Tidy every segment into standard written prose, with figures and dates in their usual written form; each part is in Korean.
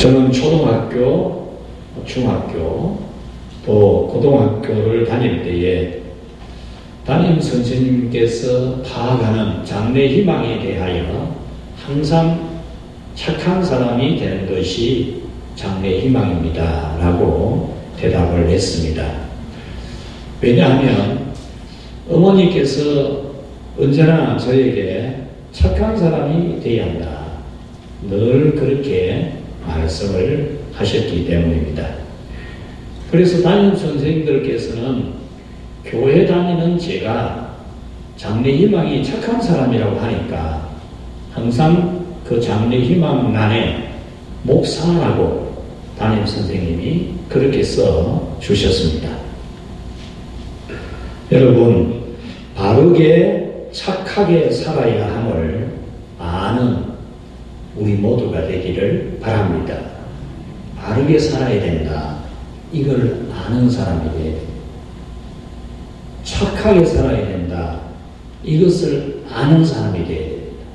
저는 초등학교, 중학교, 또 고등학교를 다닐 때에 담임 선생님께서 파악하는 장래 희망에 대하여 항상 착한 사람이 되는 것이 장래 희망입니다 라고 대답을 했습니다. 왜냐하면 어머니께서 언제나 저에게 착한 사람이 되어야 한다, 늘 그렇게 말씀을 하셨기 때문입니다. 그래서 담임 선생님들께서는 교회 다니는 제가 장래 희망이 착한 사람이라고 하니까 항상 그 장래 희망란에 목사라고 담임 선생님이 그렇게 써 주셨습니다. 여러분, 바르게 착하게 살아야 함을 아는 우리 모두가 되기를 바랍니다. 바르게 살아야 된다, 이걸 아는 사람이 돼야 됩니다. 착하게 살아야 된다, 이것을 아는 사람이 돼야 됩니다.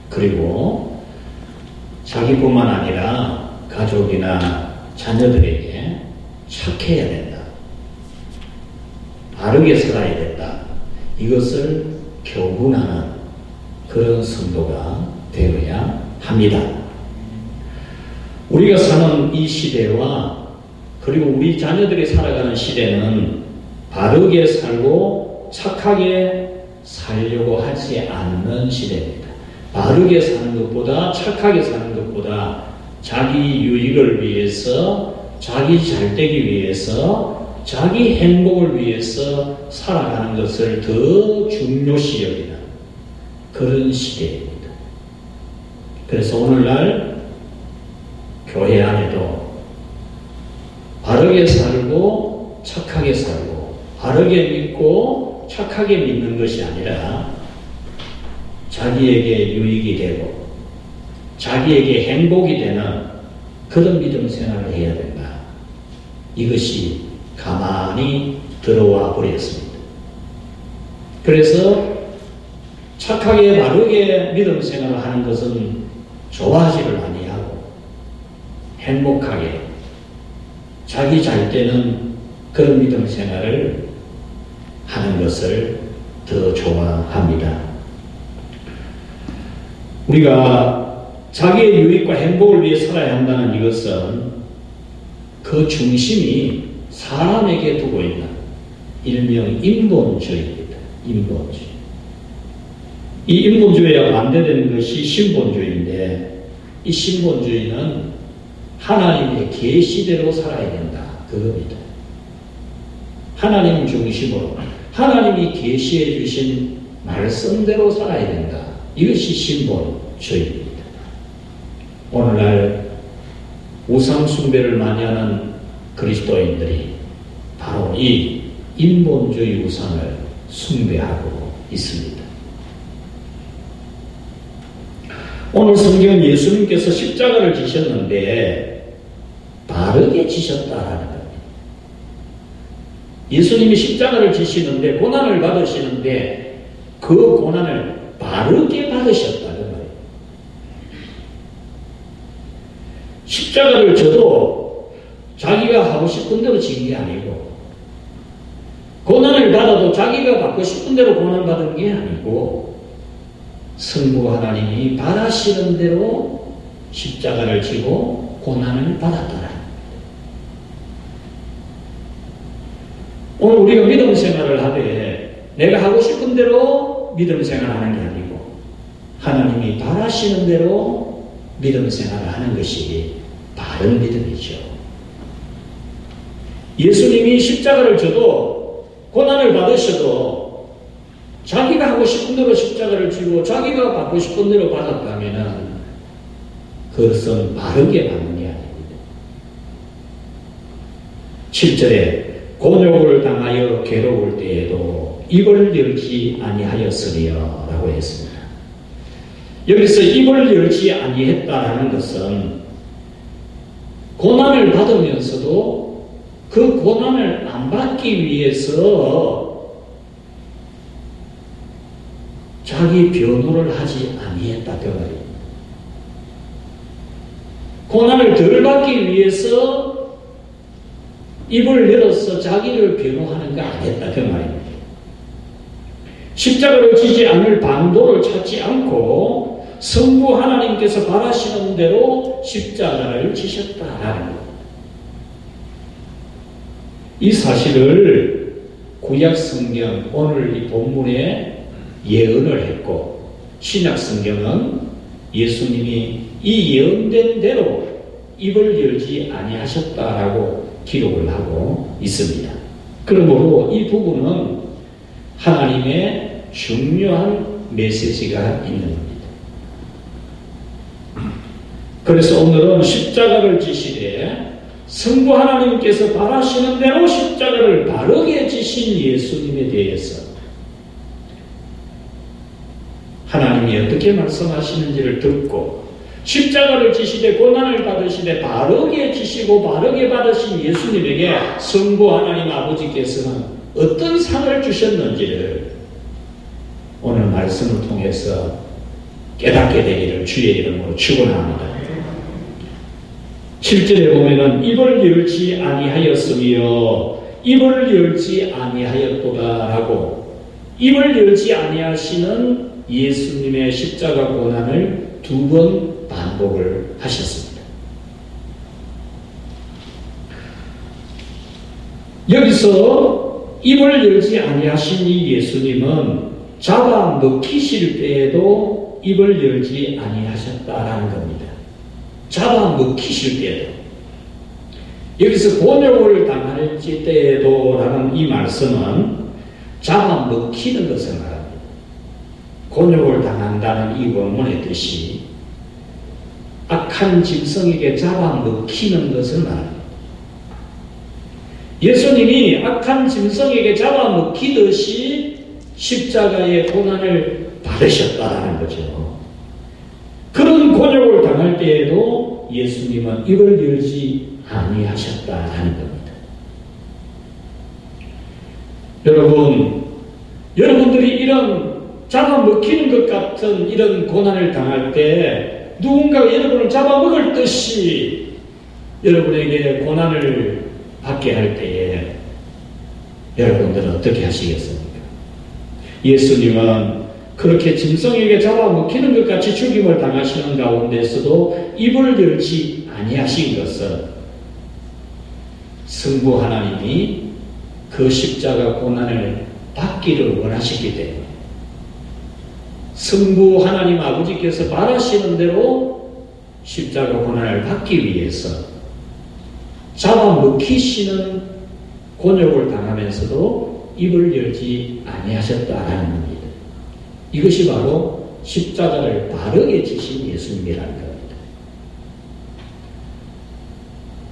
그리고 자기뿐만 아니라 가족이나 자녀들에게 착해야 된다, 바르게 살아야 된다, 이것을 교훈하는 그런 성도가 되어야 합니다. 우리가 사는 이 시대와 그리고 우리 자녀들이 살아가는 시대는 바르게 살고 착하게 살려고 하지 않는 시대입니다. 바르게 사는 것보다, 착하게 사는 것보다 자기 유익을 위해서, 자기 잘되기 위해서, 자기 행복을 위해서 살아가는 것을 더 중요시 여기는 그런 시대입니다. 그래서 오늘날 교회 안에도 바르게 살고 착하게 살고, 바르게 믿고 착하게 믿는 것이 아니라 자기에게 유익이 되고 자기에게 행복이 되는 그런 믿음 생활을 해야 된다, 이것이 가만히 들어와 버렸습니다. 그래서 착하게 바르게 믿음 생활을 하는 것은 좋아하지를 아니하고 행복하게 자기 잘 되는 그런 믿음 생활을 하는 것을 더 좋아합니다. 우리가 자기의 유익과 행복을 위해 살아야 한다는 이것은 그 중심이 사람에게 두고 있는 일명 인본주의입니다. 인본주의. 이 인본주의와 반대되는 것이 신본주의인데, 이 신본주의는 하나님의 계시대로 살아야 된다, 그겁니다. 하나님 중심으로 하나님이 계시해 주신 말씀대로 살아야 된다, 이것이 신본주의입니다. 오늘날 우상 숭배를 많이 하는 그리스도인들이 바로 이 인본주의 우상을 숭배하고 있습니다. 오늘 성경은 예수님께서 십자가를 지셨는데 바르게 지셨다라는 겁니다. 예수님이 십자가를 지시는데 고난을 받으시는데 그 고난을 바르게 받으셨다는 거예요. 십자가를 져도 자기가 하고 싶은 대로 진 게 아니고, 고난을 받아도 자기가 받고 싶은 대로 고난을 받은 게 아니고, 성부 하나님이 바라시는 대로 십자가를 지고 고난을 받았다는 겁니다. 오늘 우리가 믿음 생활을 하되 내가 하고 싶은 대로 믿음 생활을 하는 게 아니고 하나님이 바라시는 대로 믿음 생활을 하는 것이 바른 믿음이죠. 예수님이 십자가를 져도 고난을 받으셔도 자기가 하고 싶은 대로 십자가를 지고 자기가 받고 싶은 대로 받았다면 그것은 바르게 받는 게 아닙니다. 7절에 곤욕을 당하여 괴로울 때에도 입을 열지 아니하였으리여 라고 했습니다. 여기서 입을 열지 아니했다라는 것은 고난을 받으면서도 그 고난을 안 받기 위해서 자기 변호를 하지 아니했다 그 말입니다. 고난을 덜 받기 위해서 입을 열어서 자기를 변호하는 거 아니었다 그 말입니다. 십자가를 지지 않을 방도를 찾지 않고 성부 하나님께서 바라시는 대로 십자가를 지셨다라는 것. 이 사실을 구약 성경 오늘 이 본문에 예언을 했고 신약 성경은 예수님이 이 예언된 대로 입을 열지 아니하셨다라고 기록을 하고 있습니다. 그러므로 이 부분은 하나님의 중요한 메시지가 있는 겁니다. 그래서 오늘은 십자가를 지시되 성부 하나님께서 바라시는 대로 십자가를 바르게 지신 예수님에 대해서 하나님이 어떻게 말씀하시는지를 듣고 십자가를 지시되 고난을 받으시되 바르게 지시고 바르게 받으신 예수님에게 성부 하나님 아버지께서는 어떤 상을 주셨는지를 오늘 말씀을 통해서 깨닫게 되기를 주의 이름으로 축원합니다. 7절에 보면은 입을 열지 아니하였으며 입을 열지 아니하였도다라고 입을 열지 아니하시는 예수님의 십자가 고난을 2번 반복을 하셨습니다. 여기서 입을 열지 아니하신 이 예수님은 잡아 먹히실 때에도 입을 열지 아니하셨다라는 겁니다. 잡아 먹히실 때에도. 여기서 곤욕을 당할 때에도 라는 이 말씀은 잡아 먹히는 것을 말합니다. 곤욕을 당한다는 이 원문의 뜻이 악한 짐승에게 잡아 먹히는 것을 말합니다. 예수님이 악한 짐승에게 잡아 먹히듯이 십자가의 고난을 받으셨다는 거죠. 그런 곤욕을 당할 때에도 예수님은 입을 열지 아니하셨다는 겁니다. 여러분들이 이런 잡아먹히는 것 같은 이런 고난을 당할 때 누군가 여러분을 잡아먹을 듯이 여러분에게 고난을 받게 할 때에 여러분들은 어떻게 하시겠습니까? 예수님은 그렇게 짐승에게 잡아먹히는 것 같이 죽임을 당하시는 가운데서도 입을 열지 아니하신 것은 성부 하나님이 그 십자가 고난을 받기를 원하셨기 때문에 성부 하나님 아버지께서 바라시는 대로 십자가 고난을 받기 위해서 잡아먹히시는 곤욕을 당하면서도 입을 열지 아니하셨다라는 겁니다. 이것이 바로 십자가를 바르게 지신 예수님이라는 겁니다.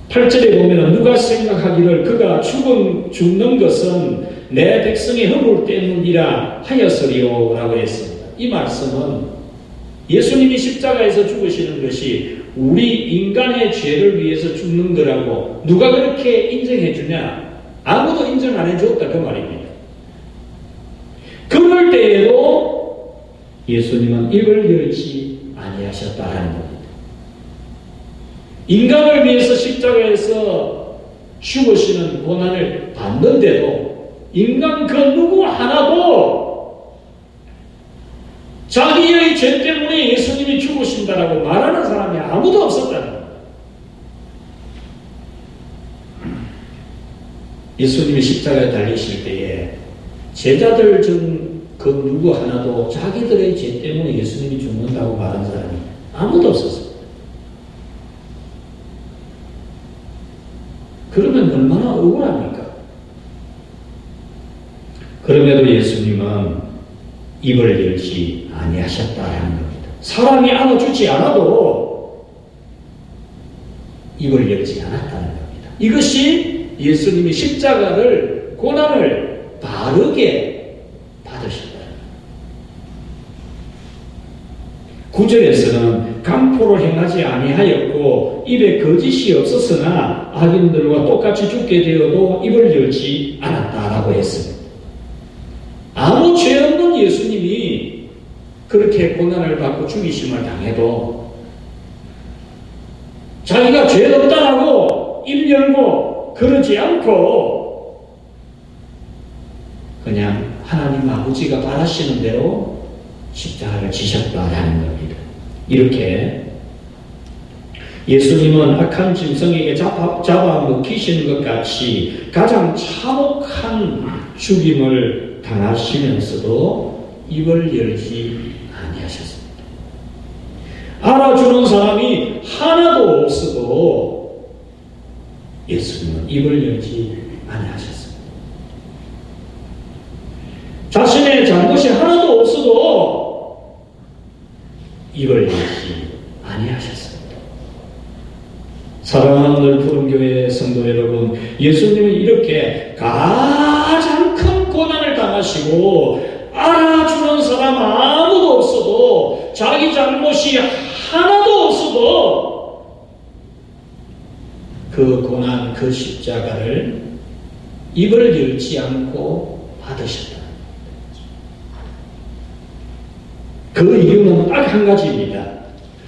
8절에 보면 누가 생각하기를 그가 죽는 것은 내 백성의 허물 때문이라 하였으리요 라고 했습니다. 이 말씀은 예수님이 십자가에서 죽으시는 것이 우리 인간의 죄를 위해서 죽는 거라고 누가 그렇게 인정해 주냐? 아무도 인정 안 해줬다 그 말입니다. 그럴 때에도 예수님은 입을 열지 아니하셨다는 겁니다. 인간을 위해서 십자가에서 죽으시는 고난을 받는데도 인간 그 누구 하나도 자기의 죄 때문에 예수님이 죽으신다라고 말하는 사람이 아무도 없었다는 겁니다. 예수님이 십자가에 달리실 때에 제자들 중 그 누구 하나도 자기들의 죄 때문에 예수님이 죽는다고 말한 사람이 아무도 없었습니다. 그러면 얼마나 억울합니까? 그럼에도 예수님은 입을 열지 아니하셨다라는 겁니다. 사람이 안아주지 않아도 입을 열지 않았다는 겁니다. 이것이 예수님이 십자가를 고난을 바르게 받으셨다. 9절에서는 강포를 행하지 아니하였고 입에 거짓이 없었으나 악인들과 똑같이 죽게 되어도 입을 열지 않았다라고 했습니다. 아무 죄 없는 예수님이 그렇게 고난을 받고 죽이심을 당해도 자기가 죄 없다라고 입 열고 그러지 않고 그냥 하나님 아버지가 바라시는 대로 십자가를 지셨다라는 겁니다. 이렇게 예수님은 악한 짐승에게 잡아먹히시는 것 같이 가장 참혹한 죽임을 당하시면서도 입을 열지 아니하셨습니다. 알아주는 사람이 하나도 없어도 예수님은 입을 열지 아니하셨습니다. 자신의 잘못이 하나도 없어도 입을 열지 아니하셨습니다. 사랑하는 넓은 교회 성도 여러분, 예수님은 이렇게 가장 큰 고난을 당하시고 알아주는 사람 아무도 없어도 자기 잘못이 하나도 없어도 그 고난, 그 십자가를 입을 열지 않고 받으셨다. 그 이유는 딱 한 가지입니다.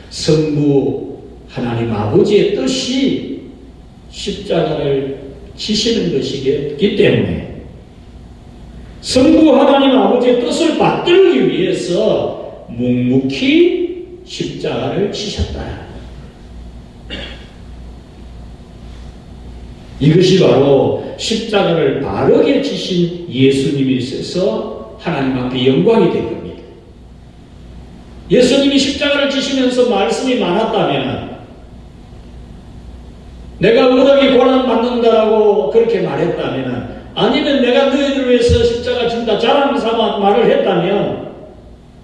성부 하나님 아버지의 뜻이 십자가를 지시는 것이기 때문에 성부 하나님 아버지의 뜻을 받들기 위해서 묵묵히 십자가를 지셨다. 이것이 바로 십자가를 바르게 지신 예수님이 있어서 하나님 앞에 영광이 된 겁니다. 예수님이 십자가를 지시면서 말씀이 많았다면 내가 의롭게 고난받는다라고 그렇게 말했다면 아니면 내가 너희들을 위해서 십자가 진다 자랑 삼아 말을 했다면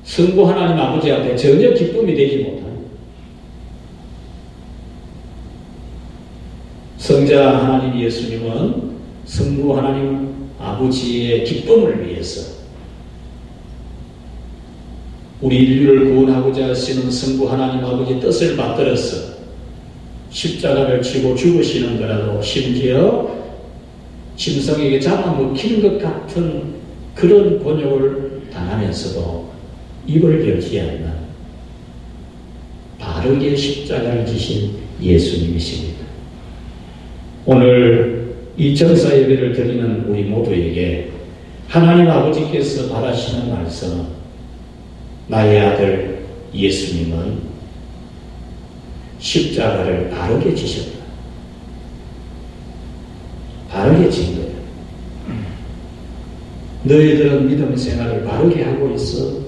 성부 하나님 아버지 앞에 전혀 기쁨이 되지 못합니다. 성자 하나님 예수님은 성부 하나님 아버지의 기쁨을 위해서 우리 인류를 구원하고자 하시는 성부 하나님 아버지 뜻을 받들어서 십자가를 지고 죽으시는 거라도 심지어 짐승에게 잡아먹히는 것 같은 그런 곤욕을 당하면서도 입을 열지 않는 바르게 십자가를 지신 예수님이십니다. 오늘 이 전사 예배를 드리는 우리 모두에게 하나님 아버지께서 바라시는 말씀, 나의 아들 예수님은 십자가를 바르게 지셨다. 바르게 진 거예요. 너희들은 믿음 생활을 바르게 하고 있어?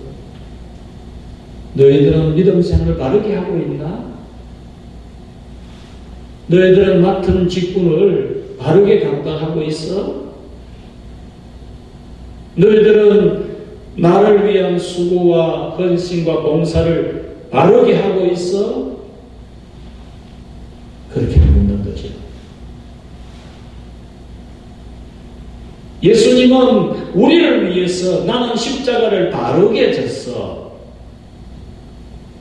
너희들은 믿음 생활을 바르게 하고 있나? 너희들은 맡은 직분을 바르게 감당하고 있어? 너희들은 나를 위한 수고와 헌신과 봉사를 바르게 하고 있어? 그렇게 묻는 거죠. 예수님은 우리를 위해서 나는 십자가를 바르게 졌어.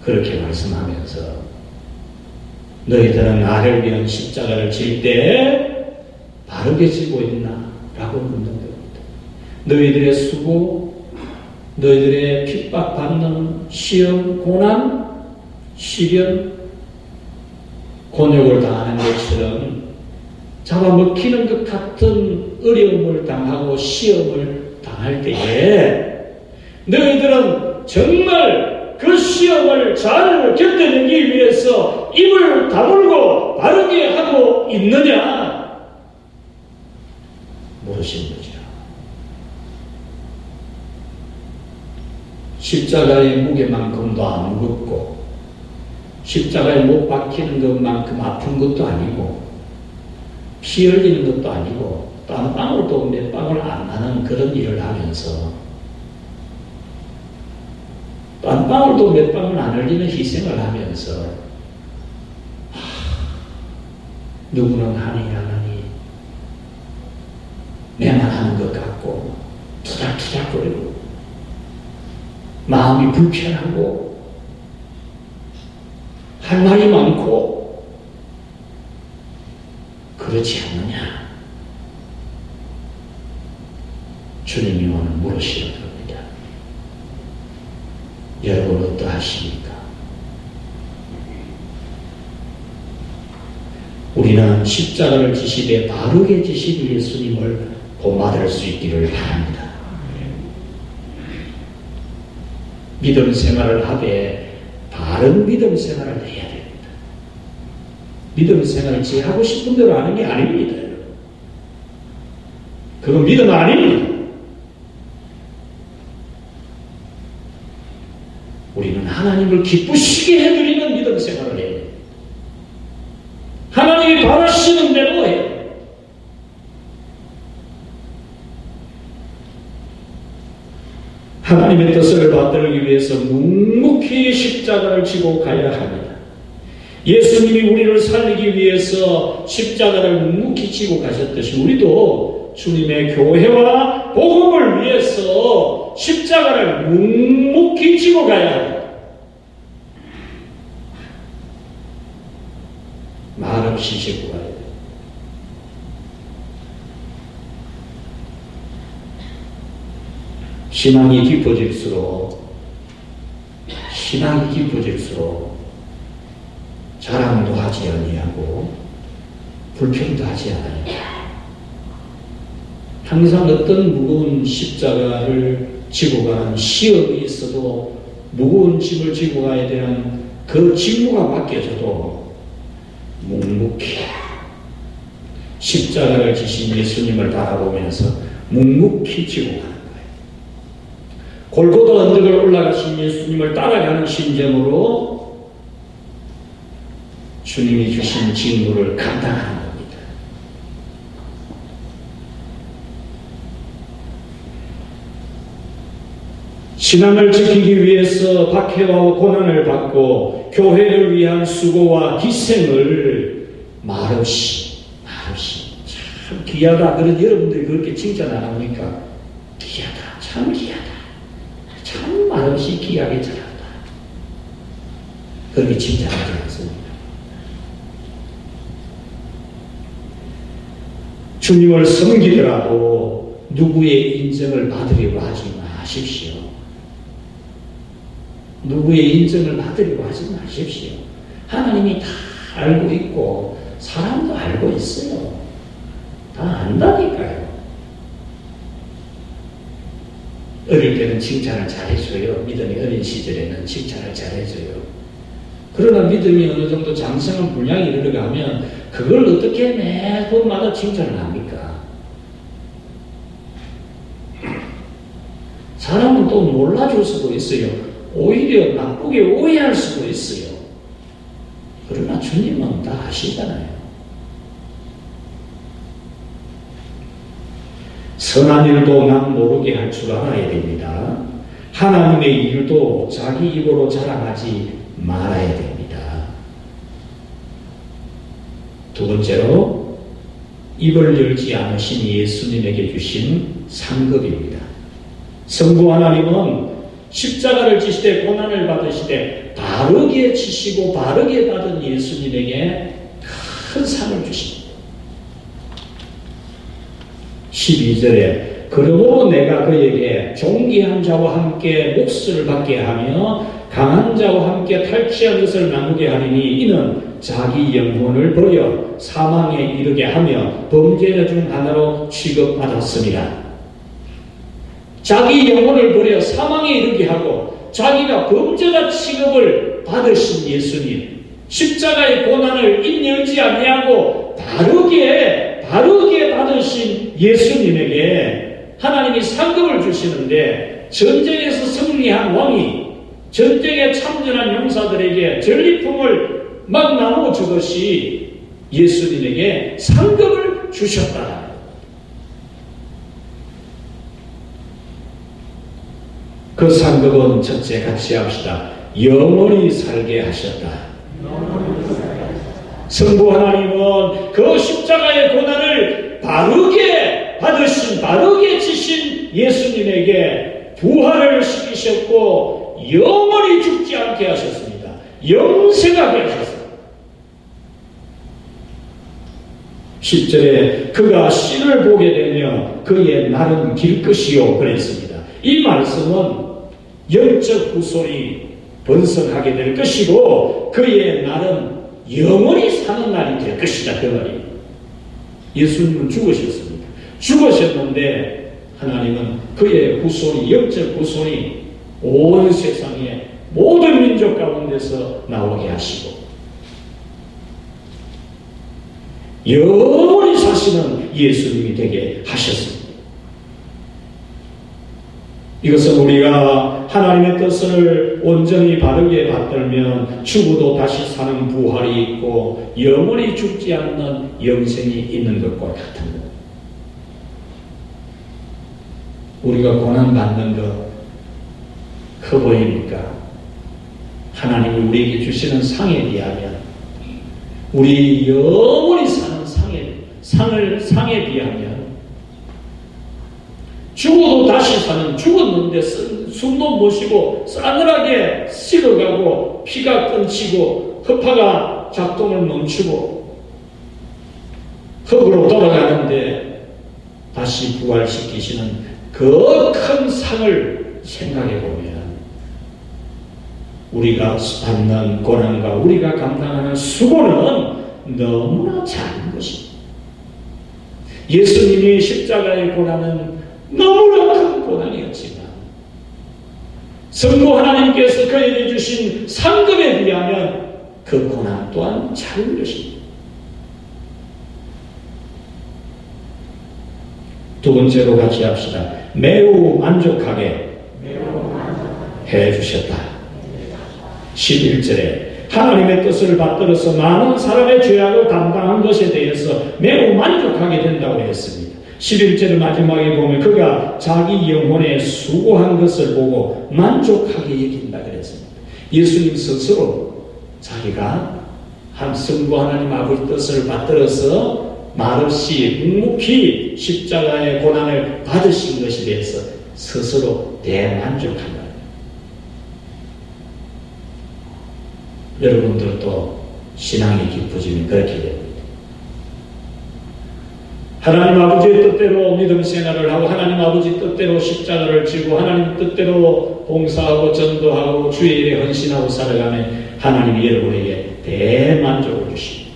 그렇게 말씀하면서 너희들은 나를 위한 십자가를 질 때 바르게 지고 있나? 라고 묻는 겁니다. 너희들의 수고, 너희들의 핍박받는 시험, 고난, 시련, 곤욕을 당하는 것처럼 잡아먹히는 것 같은 어려움을 당하고 시험을 당할 때에 너희들은 정말 그 시험을 잘 견뎌내기 위해서 입을 다물고 바르게 하고 있느냐? 물으신 거죠. 십자가의 무게만큼도 안 무겁고 십자가에 못 박히는 것만큼 아픈 것도 아니고 피 흘리는 것도 아니고 또 한 방울도 몇 방울 안 나는 그런 일을 하면서 또 한 방울도 몇 방울 안 흘리는 희생을 하면서 누구는 하니 안 하니 내만 하는 것 같고 투닥투닥거리고 마음이 불편하고 할 말이 많고 그렇지 않느냐? 주님이 오늘 물으시는 겁니다. 여러분 어떠하십니까? 우리는 십자가를 지시되 바르게 지신 예수님을 본받을 수 있기를 바랍니다. 믿음 생활을 하되 바른 믿음 생활을 해야 됩니다. 믿음 생활을 제 하고 싶은 대로 하는 게 아닙니다. 그건 믿음 아닙니다. 우리는 하나님을 기쁘시게 해드리는 믿음 생활을 해야 됩니다. 하나님이 바라시는 대로 해야 됩니다. 하나님의 뜻을 받들기 위해서 묵묵히 십자가를 지고 가야 합니다. 예수님이 우리를 살리기 위해서 십자가를 묵묵히 지고 가셨듯이 우리도 주님의 교회와 복음을 위해서 십자가를 묵묵히 지고 가야 합니다. 말없이 지고 가야 합니다. 신앙이 깊어질수록 자랑도 하지 아니하고 불평도 하지 않아요. 항상 어떤 무거운 십자가를 지고 가는 시험이 있어도 무거운 짐을 지고 가야 되는 그 직무가 맡겨져도 묵묵히 십자가를 지신 예수님을 바라보면서 묵묵히 지고 가는 거예요. 골고다 언덕을 올라가신 예수님을 따라가는 심정으로 주님이 주신 직무를 감당하는 겁니다. 신앙을 지키기 위해서 박해와 고난을 받고 교회를 위한 수고와 희생을 말없이 참 귀하다. 그런 여러분들이 그렇게 칭찬 안 합니까? 귀하다. 참 귀하다. 참 말없이 귀하게 잘한다. 그렇게 칭찬하지 않습니다. 주님을 섬기더라도 누구의 인정을 받으려고 하지 마십시오. 누구의 인정을 받으려고 하지 마십시오. 하나님이 다 알고 있고 사람도 알고 있어요. 다 안다니까요. 어릴 때는 칭찬을 잘해줘요. 믿음이 어린 시절에는 칭찬을 잘해줘요. 그러나 믿음이 어느 정도 장성한 분량이 이르러가면 그걸 어떻게 매번마다 칭찬을 합니까? 사람은 또 몰라줄 수도 있어요. 오히려 나쁘게 오해할 수도 있어요. 그러나 주님은 다 아시잖아요. 선한 일도 남 모르게 할 줄 알아야 됩니다. 하나님의 일도 자기 입으로 자랑하지 말아야 됩니다. 두 번째로 입을 열지 않으신 예수님에게 주신 상급입니다. 성부 하나님은 십자가를 지시되 고난을 받으시되 바르게 지시고 바르게 받은 예수님에게 큰 상을 주십니다. 12절에 그러므로 내가 그에게 존귀한 자와 함께 몫을 받게 하며 강한 자와 함께 탈취한 것을 나누게 하리니 이는 자기 영혼을 버려 사망에 이르게 하며 범죄자 중 하나로 취급받았습니다. 자기 영혼을 버려 사망에 이르게 하고 자기가 범죄자 취급을 받으신 예수님, 십자가의 고난을 입 열지 아니하고 바르게 받으신 예수님에게 하나님이 상급을 주시는데, 전쟁에서 승리한 왕이 전쟁에 참전한 용사들에게 전리품을 막 나누어 주듯이 예수님에게 상급을 주셨다. 그 상급은 첫째 같이 합시다. 영원히 살게 하셨다. 성부 하나님은 그 십자가의 고난을 바르게 지신 예수님에게 부활을 시키셨고 영원히 죽지 않게 하셨습니다. 영생하게 하셨습니다. 10절에 그가 씨를 보게 되며 그의 날은 길 것이요 그랬습니다. 이 말씀은 영적 후손이 번성하게 될 것이고 그의 날은 영원히 사는 날이 될 것이다. 그 말이에요. 예수님은 죽으셨습니다. 죽으셨는데 하나님은 그의 후손이, 영적 후손이 온 세상에 모든 민족 가운데서 나오게 하시고 영원히 사시는 예수님이 되게 하셨습니다. 이것은 우리가 하나님의 뜻을 온전히 바르게 받들면 죽어도 다시 사는 부활이 있고 영원히 죽지 않는 영생이 있는 것과 같은 것. 우리가 고난받는 것 커 보입니까? 하나님이 우리에게 주시는 상에 비하면, 우리 영원히 사는 상에 비하면, 죽어도 다시 사는, 죽었는데 숨도 못 쉬고 싸늘하게 식어가고 피가 끊치고 허파가 작동을 멈추고 흙으로 돌아가는데 다시 부활시키시는 그 큰 상을 생각해 보면 우리가 받는 고난과 우리가 감당하는 수고는 너무나 작은 것입니다. 예수님이 십자가의 고난은 너무나 큰 고난이었지만 성부 하나님께서 그에게 주신 상급에 비하면 그 고난 또한 작은 것입니다. 두 번째로 같이 합시다. 매우 만족하게 해주셨다. 11절에 하나님의 뜻을 받들어서 많은 사람의 죄악을 감당한 것에 대해서 매우 만족하게 된다고 했습니다. 11절 마지막에 보면 그가 자기 영혼에 수고한 것을 보고 만족하게 여긴다 그랬습니다. 예수님 스스로 자기가 성부 하나님 아버지 뜻을 받들어서 말없이 묵묵히 십자가의 고난을 받으신 것에 대해서 스스로 대만족한다. 여러분들도 신앙이 깊어지면 그렇게 됩니다. 하나님 아버지의 뜻대로 믿음 생활을 하고 하나님 아버지 뜻대로 십자가를 지고 하나님 뜻대로 봉사하고 전도하고 주의 일에 헌신하고 살아가면 하나님이 여러분에게 대만족을 주십니다.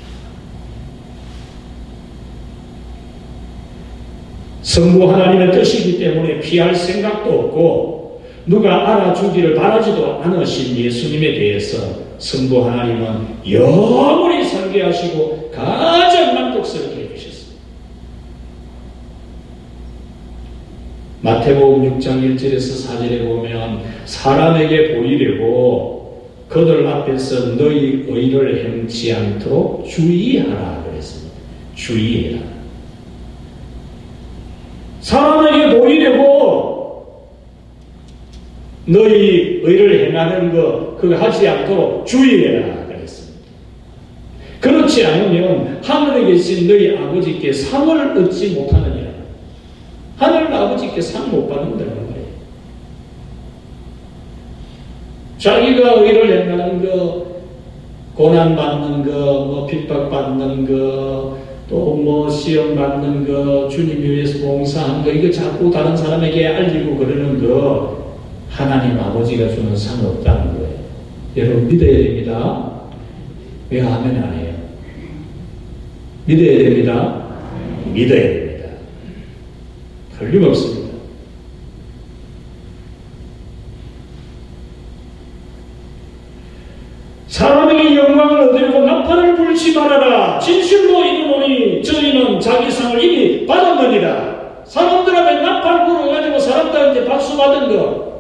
성부 하나님의 뜻이기 때문에 피할 생각도 없고 누가 알아주기를 바라지도 않으신 예수님에 대해서 성부 하나님은 영원히 설계하시고 가장 만족스럽게 해주셨습니다. 마태복음 6장 1절에서 4절에 보면 사람에게 보이려고 그들 앞에서 너희 의를 행치 않도록 주의하라 그랬습니다. 주의해라. 사람에게 보이려고 너희 의를 행하는 거 그거 하지 않도록 주의해라 그랬습니다. 그렇지 않으면 하늘에 계신 너희 아버지께 상을 얻지 못하느니라. 하늘 아버지께 상 못 받는다는 거예요. 자기가 의를 행하는 거, 고난받는 거, 뭐 핍박받는 거, 또 뭐 시험 받는 거, 주님 위해서 봉사한 거, 이거 자꾸 다른 사람에게 알리고 그러는 거 하나님 아버지가 주는 상 없다는 거예요. 여러분 믿어야 됩니다. 왜 하면 안 해요? 믿어야 됩니다. 믿어야 됩니다. 틀림없습니다. 사람에게 영광을 얻으려고 나팔을 불지 말아라. 진실로 이르노니 저희는 자기 상을 이미 받았느니라. 사람들 앞에 나팔 불어가지고 사람들한테 박수 받은 거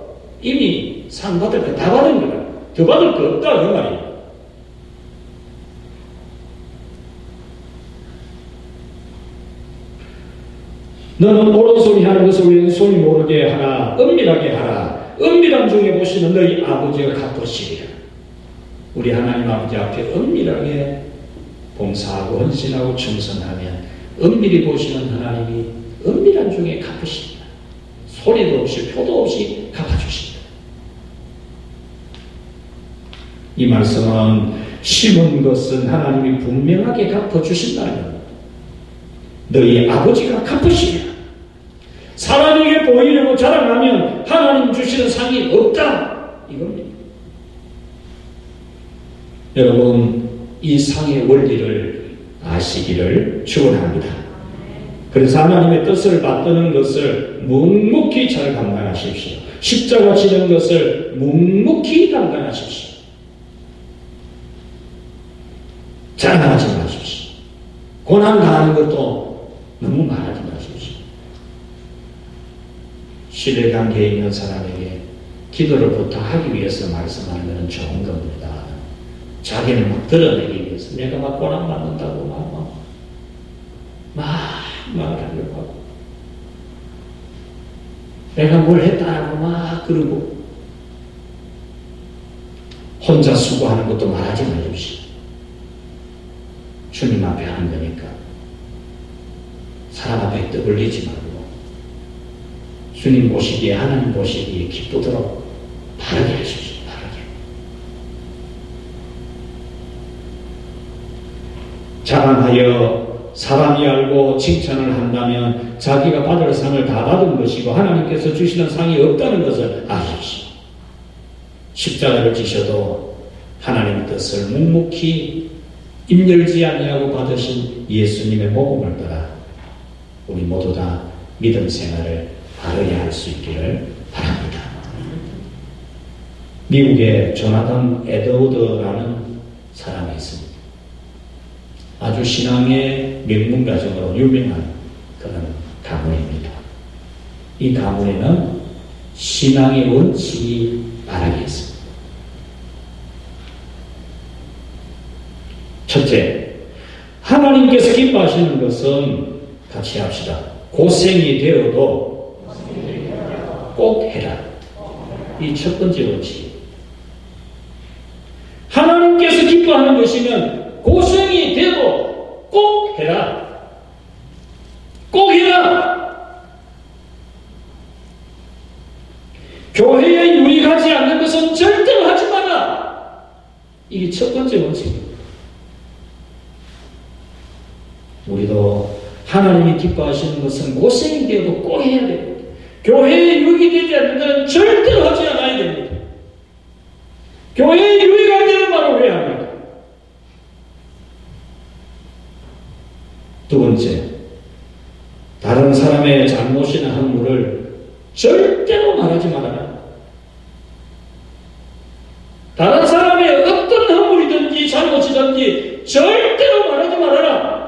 이미 상 받을 거 다 받은 거야. 더 받을 거 없다 그 말이에요. 너는 오른손이 하는 것을 왼손이 모르게 하라. 은밀하게 하라. 은밀한 중에 보시는 너희 아버지가 갚으시리라. 우리 하나님 아버지 앞에 은밀하게 봉사하고 헌신하고 충성하면 은밀히 보시는 하나님이 은밀한 중에 갚으십니다. 소리도 없이 표도 없이 갚아주십니다. 이 말씀은 심은 것은 하나님이 분명하게 갚아주신다는 겁니다. 너희 아버지가 갚으시리라. 사람에게 보이려고 자랑하면 하나님 주시는 상이 없다 이겁니다. 여러분 이 상의 원리를 아시기를 축원합니다. 그래서 하나님의 뜻을 받드는 것을 묵묵히 잘 감당하십시오. 십자가 지는 것을 묵묵히 감당하십시오. 자랑하지 마십시오. 고난 당하는 것도 너무 말하지 마십시오. 신뢰관계에 있는 사람에게 기도를 부탁하기 위해서 말씀하는 것은 좋은 겁니다. 자기를 막 드러내기 위해서 내가 막 고난 받는다고 막 말하려고 하고 내가 뭘 했다라고 막 그러고 혼자 수고하는 것도 말하지 마십시오. 주님 앞에 하는 거니까 사람 앞에 떡 올리지 말고 주님 보시기에 하나님 보시기에 기쁘도록 바르게 하십시오. 바르게. 자랑하여 사람이 알고 칭찬을 한다면 자기가 받을 상을 다 받은 것이고 하나님께서 주시는 상이 없다는 것을 아십시오. 십자가를 지셔도 하나님의 뜻을 묵묵히 입 열지 아니하고 받으신 예수님의 모범을 따라 우리 모두 다 믿음 생활을 바르게 할 수 있기를 바랍니다. 미국에 조나단 에드워드라는 사람이 있습니다. 아주 신앙의 명문가정으로 유명한 그런 가문입니다. 이 가문에는 신앙의 원칙이 바라게 있습니다. 첫째, 하나님께서 기뻐하시는 것은 같이 합시다. 고생이 되어도 꼭 해라. 이 첫 번째 원칙. 하나님께서 기뻐하는 것이면 고생이 돼도 꼭 해라. 꼭 해라. 교회에 유익하지 않는 것은 절대로 하지 마라. 이게 첫 번째 원칙입니다. 우리도 하나님이 기뻐하시는 것은 고생이 되어도 꼭 해야 됩니다. 교회에 유익이 되지 않는 것은 절대로 하지 않아야 됩니다. 교회에 유익한 되는 말을 왜 합니까? 두 번째, 다른 사람의 잘못이나 허물을 절대로 말하지 말아라. 다른 사람의 어떤 허물이든지 잘못이든지 절대로 말하지 말아라.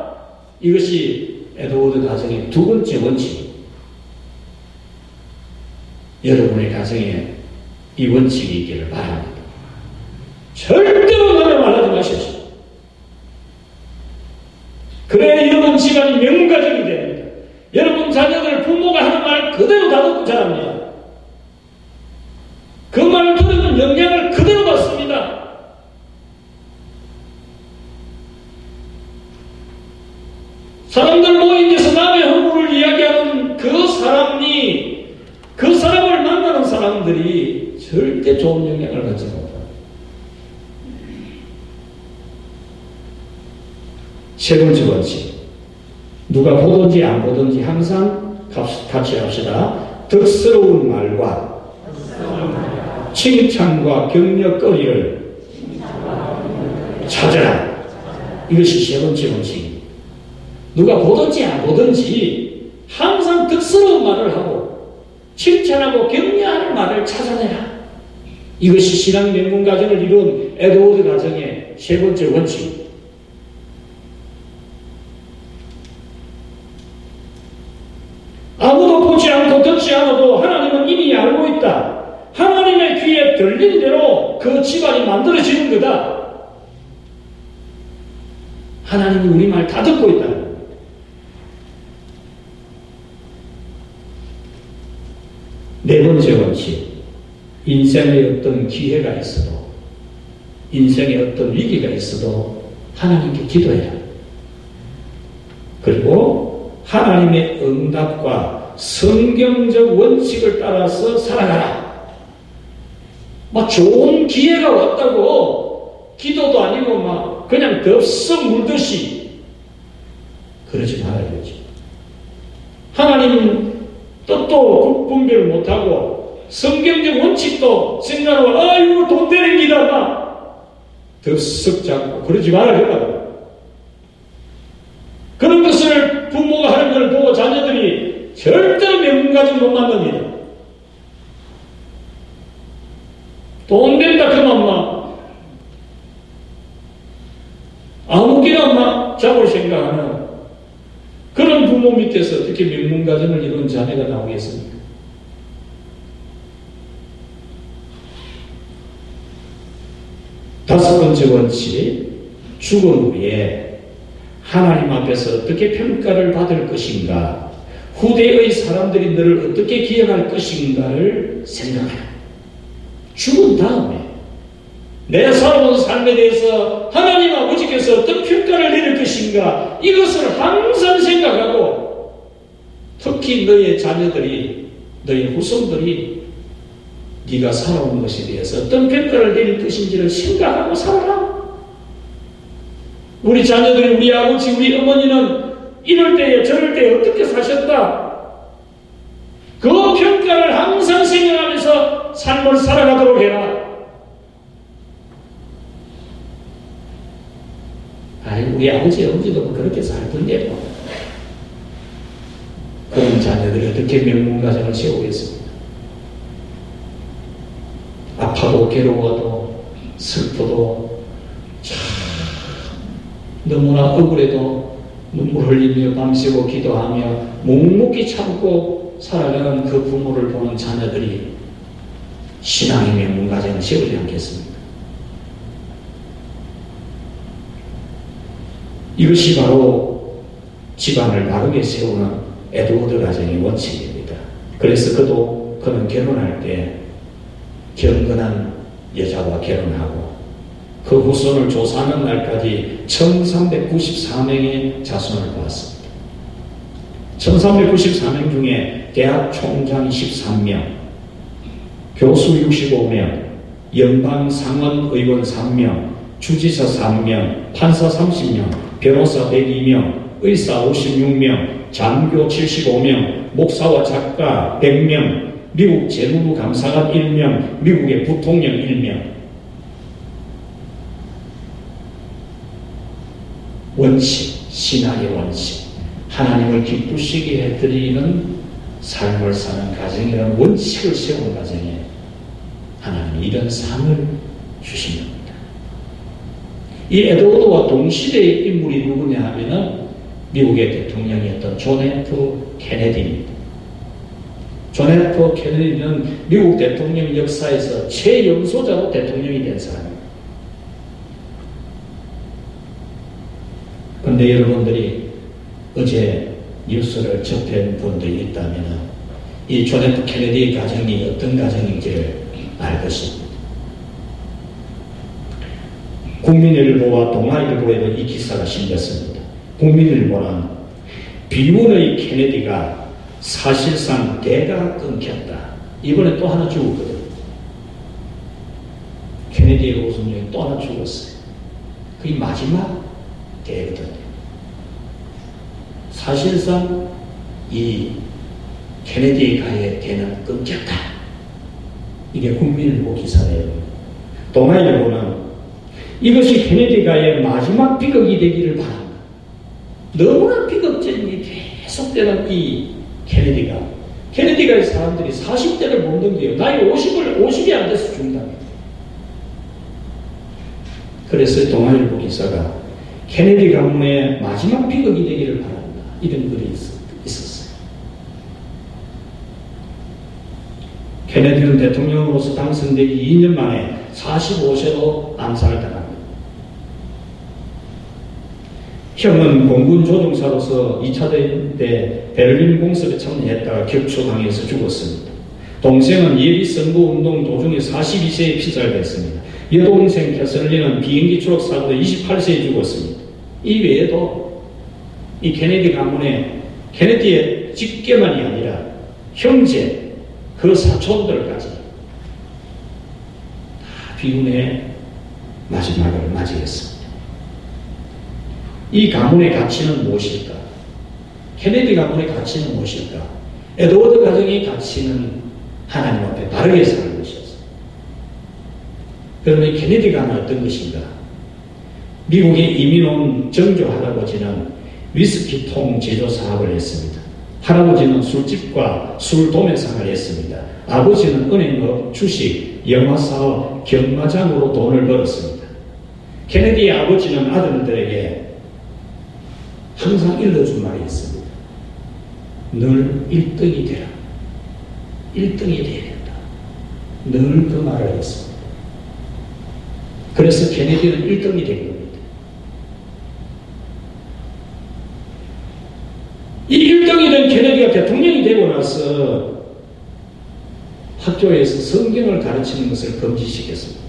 이것이 에드워드 가정의 두 번째 원칙입니다. 여러분의 가정에 이 원칙이 있기를 바랍니다. 절대로 남의 말하지 마십시오. 그래야 여러분 집안이 명문가정이 됩니다. 여러분 자녀들 부모가 하는 말 그대로 다 듣고 자랍니다. 그 말 들으면 영향을 그대로 받습니다. 사람들 모인 데서 남의 허물을 이야기하는 그 사람을 만나는 사람들이 절대 좋은 영향을 받지 못합니다. 세 번째 원칙. 누가 보든지 안 보든지 항상 같이 합시다. 덕스러운 말과 칭찬과 격려거리를 찾아라. 이것이 세 번째 원칙입니다. 누가 보든지 안 보든지 항상 덕스러운 말을 하고 칭찬하고 격려하는 말을 찾아내라. 이것이 신앙 명문 가정을 이룬 에드워드 가정의 세 번째 원칙입니다. 아무도 보지 않고 듣지 않아도 하나님은 이미 알고 있다. 하나님의 귀에 들린 대로 그 집안이 만들어지는 거다. 하나님이 우리 말 다 듣고 있다. 네 번째 원칙. 인생에 어떤 기회가 있어도, 인생에 어떤 위기가 있어도 하나님께 기도해라. 그리고 하나님의 응답과 성경적 원칙을 따라서 살아가라. 막 좋은 기회가 왔다고 기도도 아니고 막 그냥 덥석 물듯이 그러지 말아야지. 하나님 뜻도 분별 못하고 성경적 원칙도 생각하고 아이고 돈 되는 기다 막 덥석 잡고 그러지 말아요. 그런 것을 부모가 하는 걸 보고 자녀들이 절대로 명문가정 못 만듭니다. 돈 된다 그만 아무기나 잡을 생각하는 그런 부모 밑에서 어떻게 명문가정을 이룬 자녀가 나오겠습니까? 다섯 번째 원칙, 죽은 후에 하나님 앞에서 어떻게 평가를 받을 것인가, 후대의 사람들이 너를 어떻게 기억할 것인가를 생각하라. 죽은 다음에 내 살아온 삶에 대해서 하나님 아버지께서 어떤 평가를 내릴 것인가, 이것을 항상 생각하고, 특히 너의 자녀들이, 너의 후손들이 네가 살아온 것에 대해서 어떤 평가를 내릴 것인지를 생각하고 살아라. 우리 자녀들이, 우리 아버지, 우리 어머니는 이럴 때에 저럴 때에 어떻게 사셨다, 그 평가를 항상 생각하면서 삶을 살아가도록 해라. 아니, 우리 아버지, 어머니도 그렇게 살던데 그런 자녀들이 어떻게 명문가정을 세우겠습니까? 아파도 괴로워도 슬퍼도 참 너무나 억울해도 눈물 흘리며 밤새고 기도하며 묵묵히 참고 살아가는 그 부모를 보는 자녀들이 신앙의 명문가정을 세우지 않겠습니까? 이것이 바로 집안을 바르게 세우는 에드워드 가정의 원칙입니다. 그래서 그는 결혼할 때 경건한 여자와 결혼하고 그 후손을 조사하는 날까지 1394명의 자손을 보았습니다. 1394명 중에 대학 총장 13명, 교수 65명, 연방 상원 의원 3명, 주지사 3명, 판사 30명, 변호사 102명, 의사 56명, 장교 75명, 목사와 작가 100명, 미국 재무부 감사관 1명, 미국의 부통령 1명. 원칙, 신앙의 원칙, 하나님을 기쁘시게 해드리는 삶을 사는 가정이라는 원칙을 세운 가정에 하나님이 이런 상을 주신 겁니다. 이 에드워드와 동시대의 인물이 누구냐 하면은 미국의 대통령이었던 존 F 케네디입니다. 존 F 케네디는 미국 대통령 역사에서 최연소자로 대통령이 된 사람입니다. 그런데 여러분들이 어제 뉴스를 접한 분들이 있다면 이 존 F 케네디의 가정이 어떤 가정인지를 알 것입니다. 국민일보와 동아일보에도 이 기사가 실렸습니다. 국민일보는 비운의 케네디가 사실상 대가 끊겼다. 이번에 또 하나 죽었거든요. 케네디의 후손 중에 또 하나 죽었어요. 그게 마지막 대거든요. 사실상 이 케네디의 가의 대는 끊겼다. 이게 국민일보 기사예요. 동아일보는 이것이 케네디 가의 마지막 비극이 되기를 바랍니다. 너무나 비극적인 게 계속되는 이 케네디가의 사람들이 40대를 못 넘겨요. 나이 50이 안 돼서 죽는답니다. 그래서 동아일보 기사가 케네디 가문의 마지막 비극이 되기를 바랍니다. 이런 글이 있었어요. 케네디는 대통령으로서 당선되기 2년 만에 45세로 암살당합니다. 형은 공군 조종사로서 2차 대전 때 베를린 공습에 참여했다가 격추당해서 죽었습니다. 동생은 예비 선거운동 도중에 42세에 피살됐습니다. 여동생 캐슬린은 비행기 추락 사고로 28세에 죽었습니다. 이 외에도 이 케네디 가문의 케네디의 직계만이 아니라 형제, 그 사촌들까지 다 비운의 마지막을 맞이했습니다. 이 가문의 가치는 무엇일까? 케네디 가문의 가치는 무엇일까? 에드워드 가정의 가치는 하나님 앞에 바르게 사는 것이었어요. 그러면 케네디 가문은 어떤 것인가? 미국에 이민 온 정조 할아버지는 위스키통 제조 사업을 했습니다. 할아버지는 술집과 술 도매상을 했습니다. 아버지는 은행업, 주식, 영화사업, 경마장으로 돈을 벌었습니다. 케네디의 아버지는 아들들에게 항상 일러준 말이 있습니다. 늘 1등이 되라. 1등이 되어야 된다. 늘 그 말을 했습니다. 그래서 케네디는 1등이 된 겁니다. 이 1등이 된 케네디가 대통령이 되고 나서 학교에서 성경을 가르치는 것을 금지시켰습니다.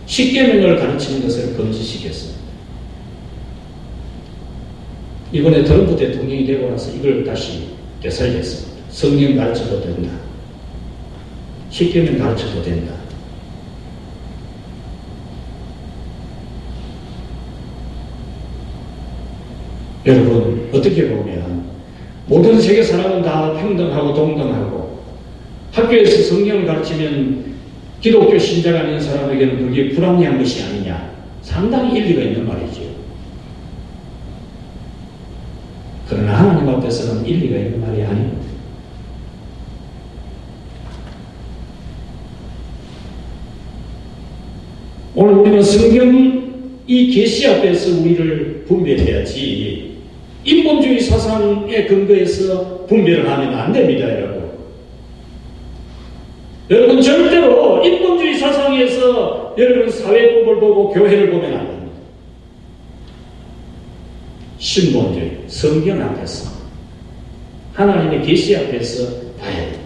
십계명을 가르치는 것을 금지시켰습니다. 이번에 트럼프 대통령이 되고 나서 이걸 다시 되살렸습니다. 성경 가르쳐도 된다. 십계명 가르쳐도 된다. 여러분, 어떻게 보면 모든 세계 사람은 다 평등하고 동등하고 학교에서 성경을 가르치면 기독교 신자가 아닌 사람에게는 그게 불합리한 것이 아니냐. 상당히 일리가 있는 말이죠. 그러나 하나님 앞에서는 일리가 있는 말이 아닙니다. 오늘 우리는 성경 이 계시 앞에서 우리를 분별해야지 인본주의 사상에 근거해서 분별을 하면 안 됩니다, 여러분. 여러분 절대로 인본주의 사상에서 여러분 사회법을 보고 교회를 보면 안 됩니다. 신본주의, 성경 앞에서 하나님의 계시 앞에서 봐야 됩니다.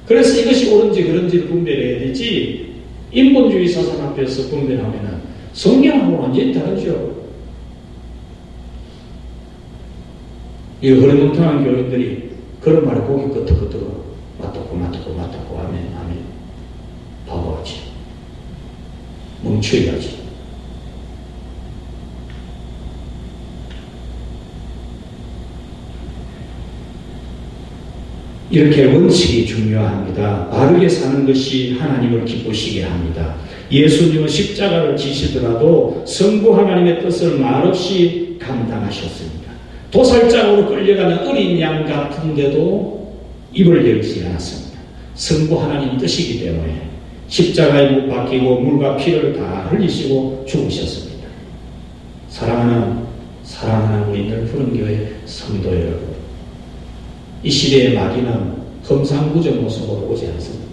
그래서 이것이 옳은지 그런지를 분별해야 되지 인본주의 사상 앞에서 분별하면 성경하고 완전히 다르죠. 이 흐름통한 교인들이 그런 말에 고개 끄덕끄덕 맞다고 하면 바보하지. 멍청이하지. 이렇게 원칙이 중요합니다. 바르게 사는 것이 하나님을 기쁘시게 합니다. 예수님은 십자가를 지시더라도 성부 하나님의 뜻을 말없이 감당하셨습니다. 도살장으로 끌려가는 어린 양 같은데도 입을 열지 않았습니다. 성부 하나님 뜻이기 때문에 십자가에 못 박히고 물과 피를 다 흘리시고 죽으셨습니다. 사랑하는 우리 넓은 교회 성도 여러분, 이 시대의 마귀는 험상궂은 모습으로 오지 않습니다.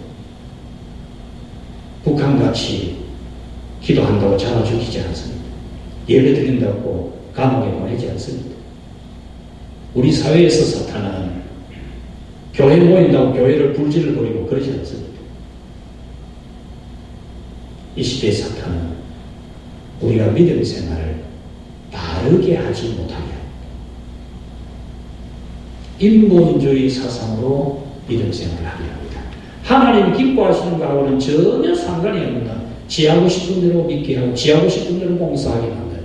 북한같이 기도한다고 잡아 죽이지 않습니다. 예배 드린다고 감옥에 보내지 않습니다. 우리 사회에서 사탄은 교회 모인다고 교회를 불질을 부리고 그러지 않습니다. 이 시대의 사탄은 우리가 믿음 생활을 바르게 하지 못하게 합니다. 인본주의 사상으로 믿음 생활을 하게 합니다. 하나님 기뻐하시는 거하고는 전혀 상관이 없는다. 지하고 싶은 대로 믿게 하고 지하고 싶은 대로 봉사하게 만듭니다.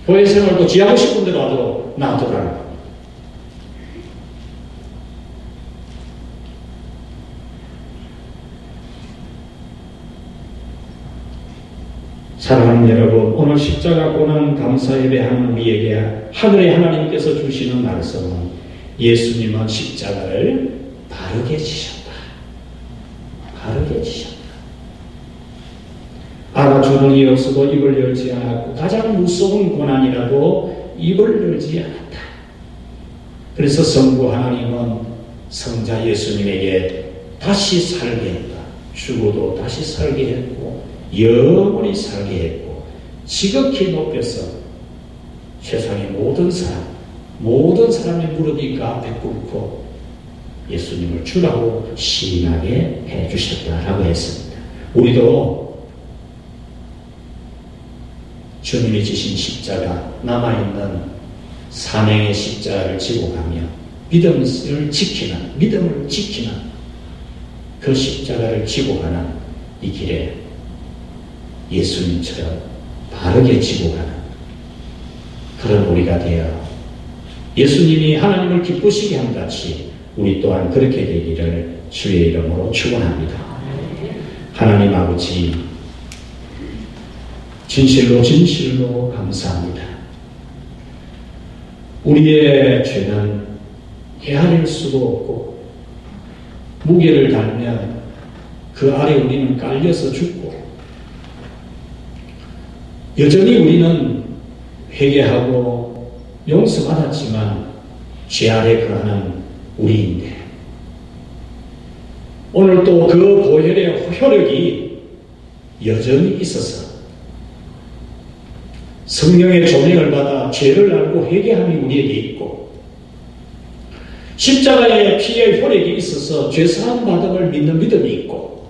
교회 생활도 지하고 싶은 대로 하도록 놔두라는 겁니다. 사랑하는 여러분, 오늘 십자가 고난 감사 예배하는 우리에게 하늘의 하나님께서 주시는 말씀은 예수님은 십자가를 바르게 지셨다. 바르게 지셨다. 알아주는 이 없어도 입을 열지 않았고 가장 무서운 고난이라도 입을 열지 않았다. 그래서 성부 하나님은 성자 예수님에게 다시 살게 했다. 죽어도 다시 살게 했고 영원히 살게 했고 지극히 높여서 세상의 모든 사람의 무릎이 앞에 꿇고 예수님을 주라고 시인하게 해주셨다라고 했습니다. 우리도 주님이 지신 십자가, 남아있는 산행의 십자가를 지고 가며 믿음을 지키는 그 십자가를 지고 가는 이 길에 예수님처럼 바르게 지고 가는 그런 우리가 되어 예수님이 하나님을 기쁘시게 한 같이 우리 또한 그렇게 되기를 주의 이름으로 축원합니다. 하나님 아버지, 진실로 진실로 감사합니다. 우리의 죄는 헤아릴 수도 없고 무게를 달면 그 아래 우리는 깔려서 죽고 여전히 우리는 회개하고 용서받았지만 죄 아래 거하는 우리인데 오늘 또 그 보혈의 효력이 여전히 있어서 성령의 조명을 받아 죄를 알고 회개함이 우리에게 있고 십자가의 피의 효력이 있어서 죄사함 받음을 믿는 믿음이 있고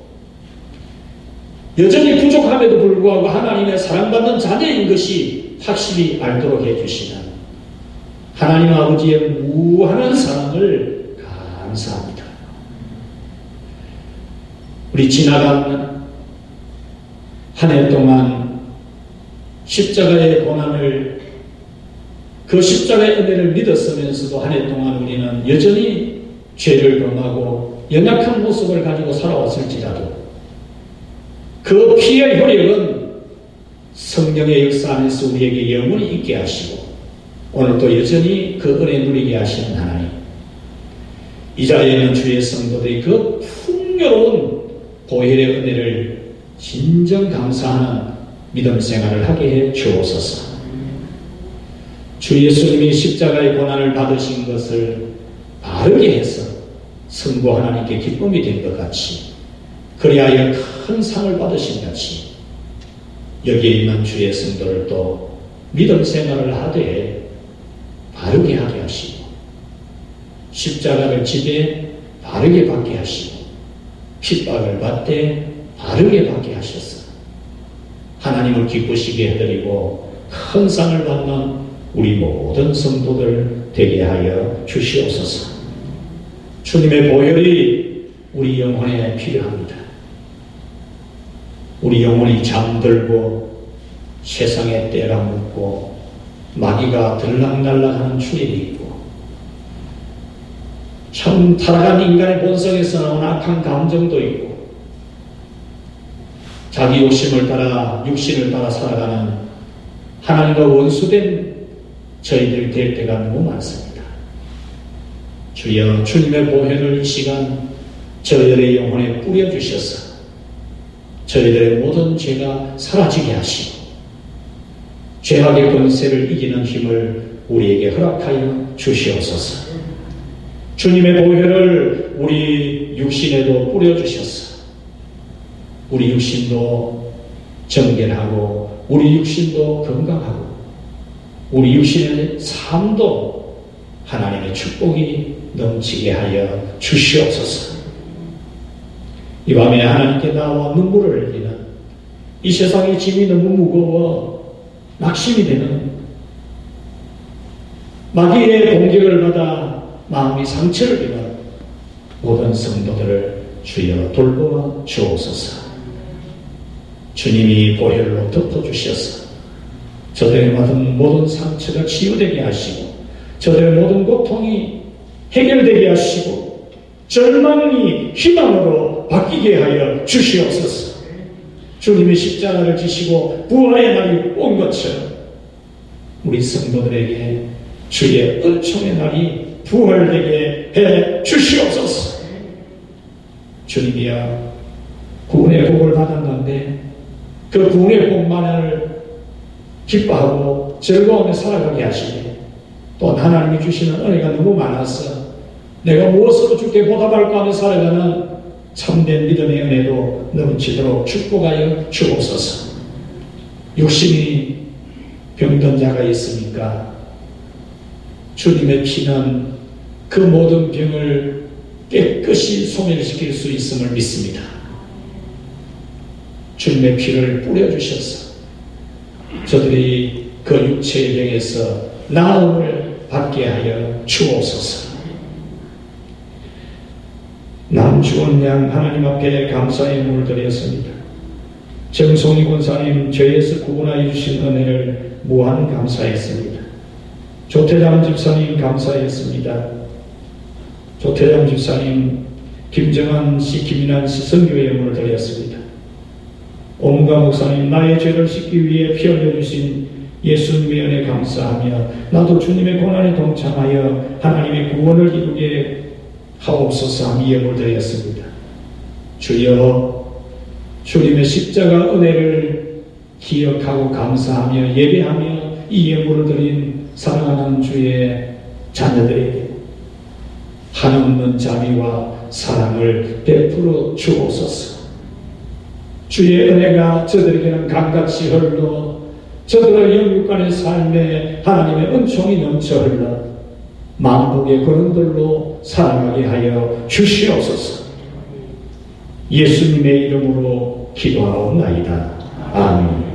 여전히 부족함에도 불구하고 하나님의 사랑받는 자녀인 것이 확실히 알도록 해주시는 하나님 아버지의 무한한 사랑을 감사합니다. 우리 지나간 한 해 동안 십자가의 고난을 그 십자가의 은혜를 믿었으면서도 한 해 동안 우리는 여전히 죄를 범하고 연약한 모습을 가지고 살아왔을지라도 그 피의 효력은 성령의 역사 안에서 우리에게 영원히 있게 하시고 오늘도 여전히 그 은혜 누리게 하시는 하나님, 이 자리에 있는 주의 성도들이 그 풍요로운 보혈의 은혜를 진정 감사하는 믿음 생활을 하게 해 주옵소서. 주 예수님이 십자가의 고난을 받으신 것을 바르게 해서 성부 하나님께 기쁨이 된 것 같이, 그리하여 큰 상을 받으신 같이 여기에 있는 주의 성도를 또 믿음 생활을 하되 바르게 하게 하시고 십자가를 지되 바르게 받게 하시고 핍박을 받되 바르게 받게 하셔서 하나님을 기쁘시게 해드리고 큰 상을 받는 우리 모든 성도들 되게 하여 주시옵소서. 주님의 보혈이 우리 영혼에 필요합니다. 우리 영혼이 잠들고 세상의 때가 묻고 마귀가 들락날락하는 추일이 있고 참 타락한 인간의 본성에서 나온 악한 감정도 있고 자기 욕심을 따라 육신을 따라 살아가는 하나님과 원수된 저희들이 될 때가 너무 많습니다. 주여, 주님의 보혈을 이 시간 저희들의 영혼에 뿌려주셔서 저희들의 모든 죄가 사라지게 하시고 죄악의 권세를 이기는 힘을 우리에게 허락하여 주시옵소서. 주님의 보혈을 우리 육신에도 뿌려주셔서 우리 육신도 정결하고 우리 육신도 건강하고 우리 육신의 삶도 하나님의 축복이 넘치게 하여 주시옵소서. 이 밤에 하나님께 나와 눈물을 흘리는 이 세상의 짐이 너무 무거워 낙심이 되는 마귀의 공격을 받아 마음이 상처를 입은 모든 성도들을 주여 돌보아 주옵소서. 주님이 보혈로 덮어주셔서 저들의 받은 모든 상처가 치유되게 하시고 저들의 모든 고통이 해결되게 하시고 절망이 희망으로 바뀌게 하여 주시옵소서. 주님이 십자가를 지시고 부활의 날이 온 것처럼 우리 성도들에게 주의 은총의 날이 부활되게 해 주시옵소서. 주님이여, 구원의 복을 받았는데 그 구원의 복만을 기뻐하고 즐거움에 살아가게 하시되 또 하나님이 주시는 은혜가 너무 많아서 내가 무엇으로 주께 보답할까 하며 살아가는 참된 믿음의 은혜도 넘치도록 축복하여 주옵소서. 육신이 병든 자가 있으니까 주님의 피는 그 모든 병을 깨끗이 소멸시킬 수 있음을 믿습니다. 주님의 피를 뿌려주셔서 저들이 그 육체의 병에서 나음을 받게 하여 주옵소서. 남주원 양 하나님 앞에 감사의 문을 드렸습니다. 정송이 권사님 죄에서 구원하여 주신 은혜를 무한 감사했습니다. 조태장 집사님 감사했습니다. 조태장 집사님, 김정한 씨, 김인환 씨 선교의 문을 드렸습니다. 온과 목사님, 나의 죄를 씻기 위해 피 흘려주신 예수님의 은혜 감사하며 나도 주님의 고난에 동참하여 하나님의 구원을 이루게 하옵소서 하며 예물 드렸습니다. 주여, 주님의 십자가 은혜를 기억하고 감사하며 예배하며 이 예물을 드린 사랑하는 주의 자녀들에게 한없는 자비와 사랑을 베풀어 주옵소서. 주의 은혜가 저들에게는 강같이 흘러 저들의 영육간의 삶에 하나님의 은총이 넘쳐 흘러 만복의 걸음들로 살아가게 하여 주시옵소서. 예수님의 이름으로 기도하옵나이다. 아멘.